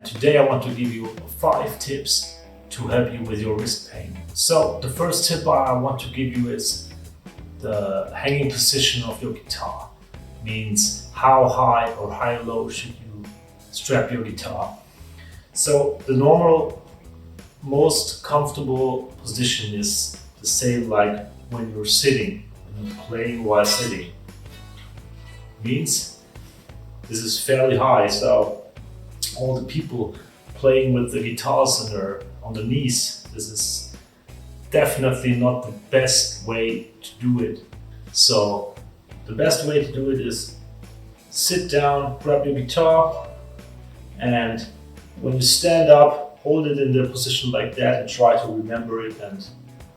Today I want to give you 5 tips to help you with your wrist pain. So the first tip I want to give you is the hanging position of your guitar. Means how high or how low should you strap your guitar. So the normal, most comfortable position is the same like when you're sitting, when you're playing while sitting. Means this is fairly high, so all the people playing with the guitars on the knees, this is definitely not the best way to do it. So the best way to do it is sit down, grab your guitar, and when you stand up, hold it in the position like that and try to remember it and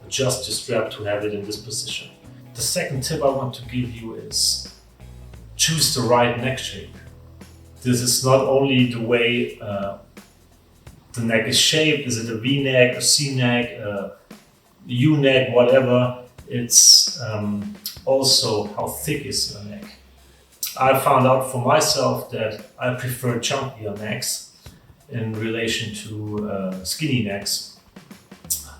adjust your strap to have it in this position. The second tip I want to give you is choose the right neck shape. This is not only the way the neck is shaped, is it a V neck, a C neck, a U neck, whatever. It's also how thick is your neck. I found out for myself that I prefer chunkier necks in relation to skinny necks,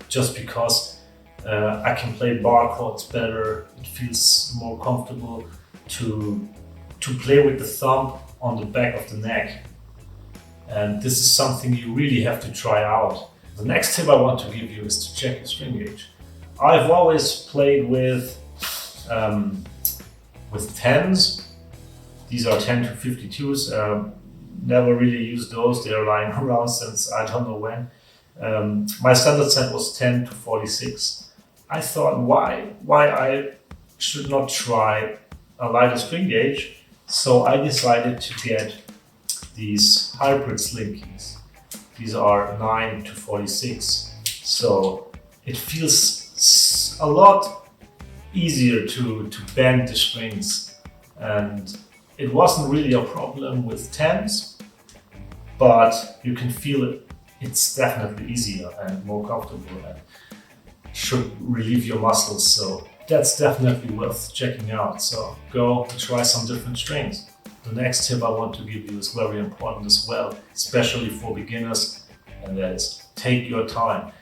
just because I can play bar chords better. It feels more comfortable to play with the thumb on the back of the neck. And this is something you really have to try out. The next tip I want to give you is to check your string gauge. I've always played with 10s. These are 10 to 52s. Never really used those. They're lying around since I don't know when. My standard set was 10 to 46. I thought, why I should not try a lighter string gauge? So I decided to get these hybrid slinkies. These are 9 to 46. So it feels a lot easier to bend the strings. And it wasn't really a problem with 10s, but you can feel it. It's definitely easier and more comfortable and should relieve your muscles. So that's definitely worth checking out. So go try some different strings. The next tip I want to give you is very important as well, especially for beginners, and that is take your time.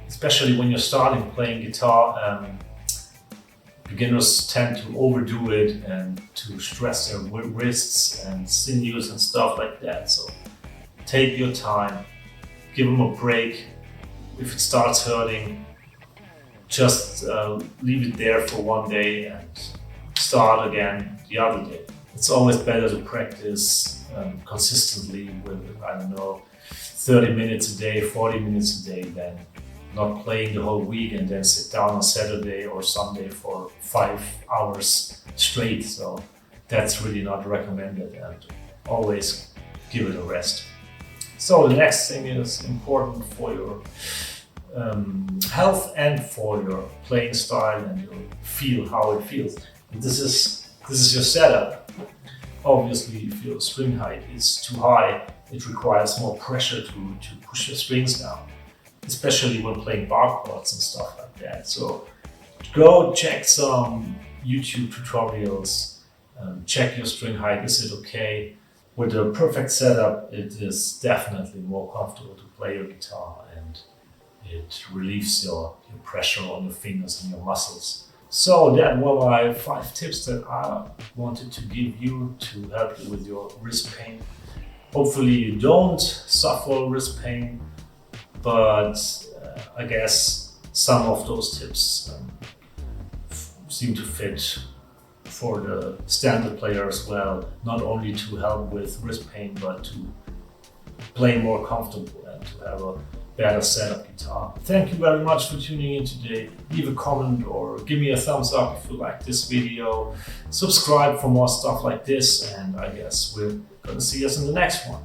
Especially when you're starting playing guitar, beginners tend to overdo it and to stress their wrists and sinews and stuff like that. So take your time, give them a break. If it starts hurting, just leave it there for one day and start again the other day. It's always better to practice consistently with, 30 minutes a day, 40 minutes a day than not playing the whole week and then sit down on Saturday or Sunday for 5 hours straight. So that's really not recommended, and always give it a rest. So the next thing is important for your health and for your playing style and your feel, how it feels. And this is your setup. Obviously, if your string height is too high, it requires more pressure to push your strings down, especially when playing bar chords and stuff like that. So go check some YouTube tutorials, check your string height, is it okay? With a perfect setup, it is definitely more comfortable to play your guitar, and it relieves your pressure on your fingers and your muscles. So that were my 5 tips that I wanted to give you to help you with your wrist pain. Hopefully you don't suffer wrist pain, but I guess some of those tips seem to fit for the standard player as well, not only to help with wrist pain, but to play more comfortable and to have a better setup guitar. Thank you very much for tuning in today. Leave a comment or give me a thumbs up if you like this video. Subscribe for more stuff like this, and I guess we're gonna see us in the next one.